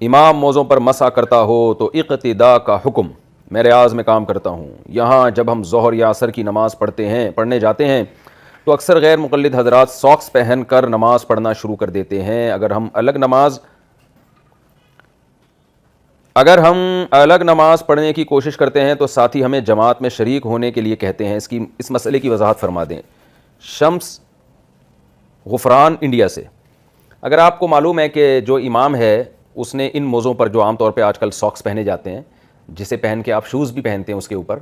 امام موزوں پر مسح کرتا ہو تو اقتداء کا حکم میں ریاض میں کام کرتا ہوں. یہاں جب ہم ظہر یا عصر کی نماز پڑھنے جاتے ہیں تو اکثر غیر مقلد حضرات ساکس پہن کر نماز پڑھنا شروع کر دیتے ہیں. اگر ہم الگ نماز پڑھنے کی کوشش کرتے ہیں تو ساتھی ہمیں جماعت میں شریک ہونے کے لیے کہتے ہیں. اس مسئلے کی وضاحت فرما دیں. شمس غفران انڈیا سے. اگر آپ کو معلوم ہے کہ جو امام ہے اس نے ان موزوں پر جو عام طور پہ آج کل ساکس پہنے جاتے ہیں, جسے پہن کے آپ شوز بھی پہنتے ہیں اس کے اوپر,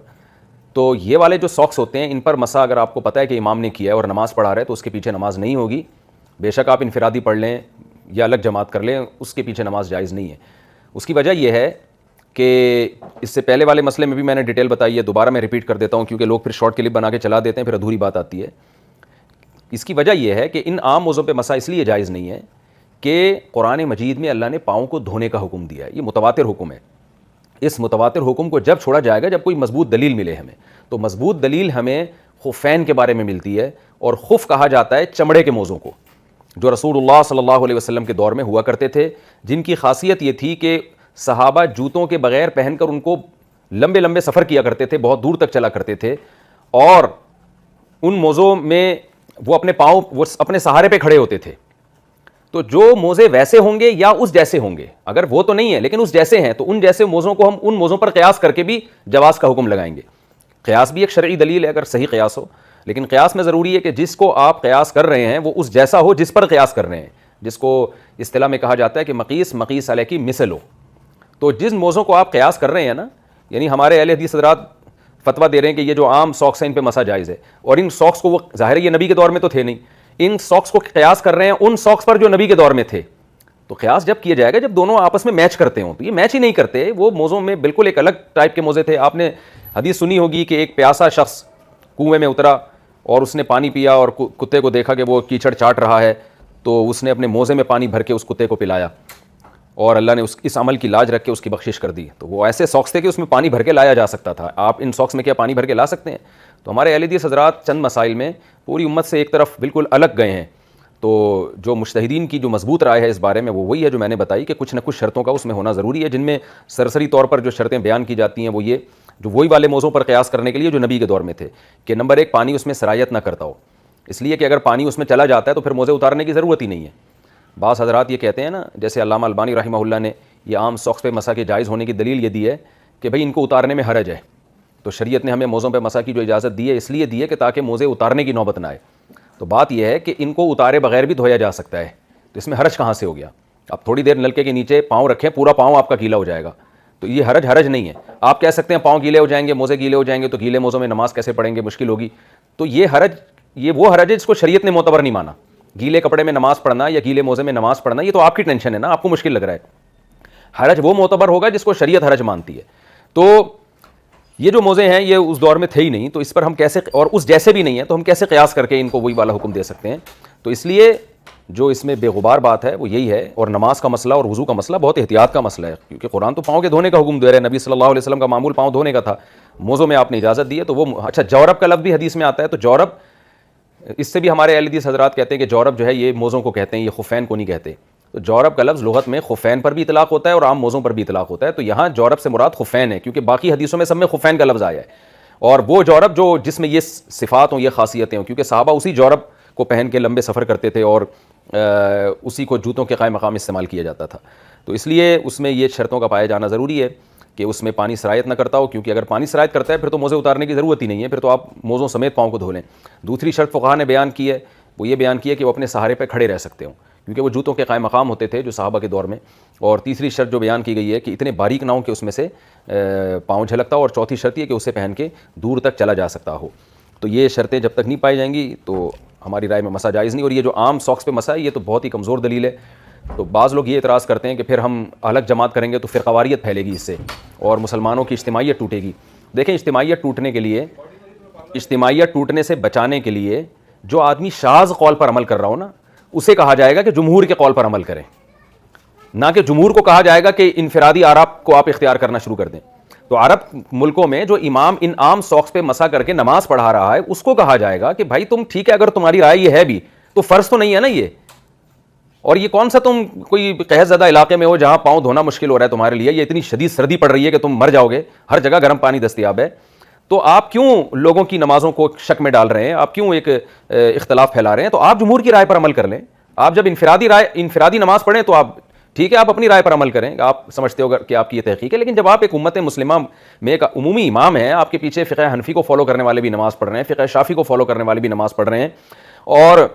تو یہ والے جو ساکس ہوتے ہیں ان پر مسا اگر آپ کو پتہ ہے کہ امام نے کیا ہے اور نماز پڑھا رہا ہے تو اس کے پیچھے نماز نہیں ہوگی. بے شک آپ انفرادی پڑھ لیں یا الگ جماعت کر لیں, اس کے پیچھے نماز جائز نہیں ہے. اس کی وجہ یہ ہے کہ اس سے پہلے والے مسئلے میں بھی میں نے ڈیٹیل بتائی ہے, دوبارہ میں ریپیٹ کر دیتا ہوں کیونکہ لوگ پھر شارٹ کلپ بنا کے چلا دیتے ہیں, پھر ادھوری بات آتی ہے. اس کی وجہ یہ ہے کہ ان عام موضوع پہ مسا اس لیے جائز نہیں ہے کہ قرآن مجید میں اللہ نے پاؤں کو دھونے کا حکم دیا ہے. یہ متواتر حکم ہے. اس متواتر حکم کو جب چھوڑا جائے گا جب کوئی مضبوط دلیل ملے ہمیں, تو مضبوط دلیل ہمیں خفین کے بارے میں ملتی ہے, اور خف کہا جاتا ہے چمڑے کے موزوں کو جو رسول اللہ صلی اللہ علیہ وسلم کے دور میں ہوا کرتے تھے, جن کی خاصیت یہ تھی کہ صحابہ جوتوں کے بغیر پہن کر ان کو لمبے لمبے سفر کیا کرتے تھے, بہت دور تک چلا کرتے تھے, اور ان موزوں میں وہ اپنے سہارے پہ کھڑے ہوتے تھے. تو جو موزے ویسے ہوں گے یا اس جیسے ہوں گے, اگر وہ تو نہیں ہے لیکن اس جیسے ہیں, تو ان جیسے موزوں کو ہم ان موزوں پر قیاس کر کے بھی جواز کا حکم لگائیں گے. قیاس بھی ایک شرعی دلیل ہے اگر صحیح قیاس ہو, لیکن قیاس میں ضروری ہے کہ جس کو آپ قیاس کر رہے ہیں وہ اس جیسا ہو جس پر قیاس کر رہے ہیں, جس کو اصطلاح میں کہا جاتا ہے کہ مقیس علیہ کی مثل ہو. تو جن موزوں کو آپ قیاس کر رہے ہیں نا, یعنی ہمارے اہل حدیث حضرات فتویٰ دے رہے ہیں کہ یہ جو عام ساکس ہیں ان پہ مسا جائز ہے, اور ان ساکس کو وہ ظاہر ہے یہ نبی کے دور میں تو تھے نہیں, ان ساکس کو قیاس کر رہے ہیں ان ساکس پر جو نبی کے دور میں تھے. تو قیاس جب کیا جائے گا جب دونوں آپس میں میچ کرتے ہوں, تو یہ میچ ہی نہیں کرتے. وہ موزوں میں بالکل ایک الگ ٹائپ کے موزے تھے. آپ نے حدیث سنی ہوگی کہ ایک پیاسا شخص کنویں میں اترا اور اس نے پانی پیا اور کتے کو دیکھا کہ وہ کیچڑ چاٹ رہا ہے, تو اس نے اپنے موزے میں پانی بھر کے اس کتے کو پلایا, اور اللہ نے اس عمل کی لاج رکھ کے اس کی بخشش کر دی. تو وہ ایسے ساکس تھے کہ اس میں پانی بھر کے لایا جا سکتا تھا. آپ ان ساکس میں کیا پانی بھر کے لا سکتے ہیں؟ تو ہمارے اہل حدیث حضرات چند مسائل میں پوری امت سے ایک طرف بالکل الگ گئے ہیں. تو جو مجتہدین کی جو مضبوط رائے ہے اس بارے میں وہ وہی ہے جو میں نے بتائی کہ کچھ نہ کچھ شرطوں کا اس میں ہونا ضروری ہے, جن میں سرسری طور پر جو شرطیں بیان کی جاتی ہیں وہ یہ جو وہی والے موضوع پر قیاس کرنے کے لیے جو نبی کے دور میں تھے, کہ نمبر ایک پانی اس میں سرایت نہ کرتا ہو, اس لیے کہ اگر پانی اس میں چلا جاتا ہے تو پھر موزے اتارنے کی ضرورت ہی نہیں ہے. بعض حضرات یہ کہتے ہیں نا, جیسے علامہ البانی رحمہ اللہ نے یہ عام ساکس پہ مسا کے جائز ہونے کی دلیل یہ دی ہے کہ بھئی ان کو اتارنے میں حرج ہے, تو شریعت نے ہمیں موزوں پہ مسا کی جو اجازت دی ہے اس لیے دی ہے کہ تاکہ موزے اتارنے کی نوبت نہ آئے. تو بات یہ ہے کہ ان کو اتارے بغیر بھی دھویا جا سکتا ہے, تو اس میں حرج کہاں سے ہو گیا؟ آپ تھوڑی دیر نلکے کے نیچے پاؤں رکھیں, پورا پاؤں آپ کا گیلا ہو جائے گا, تو یہ حرج نہیں ہے. آپ کہہ سکتے ہیں پاؤں گیلے ہو جائیں گے, موزے گیلے ہو جائیں گے, تو گیلے موزوں میں نماز کیسے پڑھیں گے, مشکل ہوگی. تو یہ وہ حرج ہے جس کو شریعت نے معتبر نہیں مانا. گیلے کپڑے میں نماز پڑھنا یا گیلے موزے میں نماز پڑھنا یہ تو آپ کی ٹینشن ہے نا, آپ کو مشکل لگ رہا ہے. حرج وہ معتبر ہوگا جس کو شریعت حرج مانتی ہے. تو یہ جو موزے ہیں یہ اس دور میں تھے ہی نہیں, تو اس پر ہم کیسے, اور اس جیسے بھی نہیں ہیں تو ہم کیسے قیاس کر کے ان کو وہی والا حکم دے سکتے ہیں؟ تو اس لیے جو اس میں بے غبار بات ہے وہ یہی ہے. اور نماز کا مسئلہ اور وضو کا مسئلہ بہت احتیاط کا مسئلہ ہے, کیونکہ قرآن تو پاؤں کے دھونے کا حکم دے رہا ہے. نبی صلی اللہ علیہ وسلم کا معمول پاؤں دھونے کا تھا, موزوں میں آپ نے اجازت دی ہے. تو وہ اچھا جورب کا لفظ بھی حدیث میں آتا ہے, تو جورب اس سے بھی ہمارے اہل حدیث حضرات کہتے ہیں کہ جورب جو ہے یہ موزوں کو کہتے ہیں, یہ خفین کو نہیں کہتے. تو جورب کا لفظ لغت میں خفین پر بھی اطلاق ہوتا ہے اور عام موزوں پر بھی اطلاق ہوتا ہے. تو یہاں جورب سے مراد خفین ہے, کیونکہ باقی حدیثوں میں سب میں خفین کا لفظ آیا ہے. اور وہ جورب جو جس میں یہ صفات ہوں, یہ خاصیتیں ہوں, کیونکہ صحابہ اسی جورب کو پہن کے لمبے سفر کرتے تھے اور اسی کو جوتوں کے قائم مقام استعمال کیا جاتا تھا. تو اس لیے اس میں یہ شرطوں کا پایا جانا ضروری ہے کہ اس میں پانی سرایت نہ کرتا ہو, کیونکہ اگر پانی سرایت کرتا ہے پھر تو موزے اتارنے کی ضرورت ہی نہیں ہے, پھر تو آپ موزوں سمیت پاؤں کو دھو لیں. دوسری شرط فقہا نے بیان کی ہے, وہ یہ بیان کی ہے کہ وہ اپنے سہارے پہ کھڑے رہ سکتے ہوں, کیونکہ وہ جوتوں کے قائم مقام ہوتے تھے جو صحابہ کے دور میں. اور تیسری شرط جو بیان کی گئی ہے کہ اتنے باریک نہ ہوں کہ اس میں سے پاؤں جھلکتا ہو, اور چوتھی شرط یہ کہ اسے پہن کے دور تک چلا جا سکتا ہو. تو یہ شرطیں جب تک نہیں پائی جائیں گی تو ہماری رائے میں مسا جائز نہیں. اور یہ جو عام ساکس پہ مسا ہے یہ تو بہت ہی کمزور دلیل ہے. تو بعض لوگ یہ اعتراض کرتے ہیں کہ پھر ہم الگ جماعت کریں گے تو فرقواریت پھیلے گی اس سے اور مسلمانوں کی اجتماعیت ٹوٹے گی. دیکھیں اجتماعیت ٹوٹنے کے لیے, اجتماعیت ٹوٹنے سے بچانے کے لیے جو آدمی شاذ قول پر عمل کر رہا ہو نا, اسے کہا جائے گا کہ جمہور کے قول پر عمل کریں, نہ کہ جمہور کو کہا جائے گا کہ انفرادی آراء کو آپ اختیار کرنا شروع کر دیں. تو عرب ملکوں میں جو امام ان عام ساکس پہ مسا کر کے نماز پڑھا رہا ہے اس کو کہا جائے گا کہ بھائی تم ٹھیک ہے, اگر تمہاری رائے یہ ہے بھی تو فرض تو نہیں ہے نا یہ, اور یہ کون سا تم کوئی قحط زدہ علاقے میں ہو جہاں پاؤں دھونا مشکل ہو رہا ہے تمہارے لیے, یہ اتنی شدید سردی پڑ رہی ہے کہ تم مر جاؤ گے, ہر جگہ گرم پانی دستیاب ہے, تو آپ کیوں لوگوں کی نمازوں کو شک میں ڈال رہے ہیں, آپ کیوں ایک اختلاف پھیلا رہے ہیں؟ تو آپ جمہور کی رائے پر عمل کر لیں. آپ جب انفرادی نماز پڑھیں تو آپ ٹھیک ہے, آپ اپنی رائے پر عمل کریں, آپ سمجھتے ہو کہ آپ کی یہ تحقیق ہے, لیکن جب آپ ایک امت مسلمہ میں ایک عمومی امام ہیں, آپ کے پیچھے فقہ حنفی کو فالو کرنے والے بھی نماز پڑھ رہے ہیں, فقہ شافعی کو فالو کرنے والے بھی نماز پڑھ رہے ہیں, اور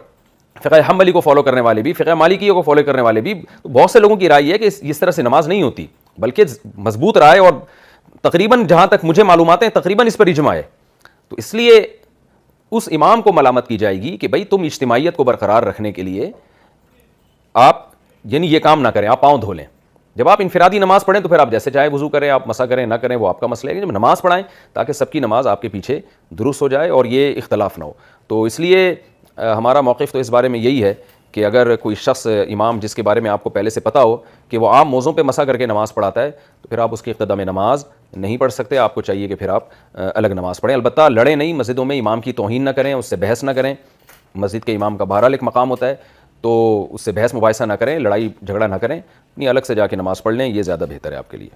فقہ حنبلی کو فالو کرنے والے بھی, فقہ مالکی کو فالو کرنے والے بھی, بہت سے لوگوں کی رائے ہے کہ اس طرح سے نماز نہیں ہوتی, بلکہ مضبوط رائے, اور تقریباً جہاں تک مجھے معلومات ہیں تقریباً اس پر اجماع ہے. تو اس لیے اس امام کو ملامت کی جائے گی کہ بھائی تم اجتماعیت کو برقرار رکھنے کے لیے آپ یعنی یہ کام نہ کریں, آپ پاؤں دھو لیں. جب آپ انفرادی نماز پڑھیں تو پھر آپ جیسے چاہے وضو کریں, آپ مسح کریں نہ کریں وہ آپ کا مسئلہ ہے, جب نماز پڑھائیں تاکہ سب کی نماز آپ کے پیچھے درست ہو جائے اور یہ اختلاف نہ ہو. تو اس لیے ہمارا موقف تو اس بارے میں یہی ہے کہ اگر کوئی شخص امام جس کے بارے میں آپ کو پہلے سے پتہ ہو کہ وہ عام موضوع پہ مسح کر کے نماز پڑھاتا ہے تو پھر آپ اس کی اقتداء میں نماز نہیں پڑھ سکتے, آپ کو چاہیے کہ پھر آپ الگ نماز پڑھیں. البتہ لڑیں نہیں, مسجدوں میں امام کی توہین نہ کریں, اس سے بحث نہ کریں. مسجد کے امام کا بہرحال ایک مقام ہوتا ہے, تو اس سے بحث مباحثہ نہ کریں, لڑائی جھگڑا نہ کریں, اپنی الگ سے جا کے نماز پڑھ لیں, یہ زیادہ بہتر ہے آپ کے لیے.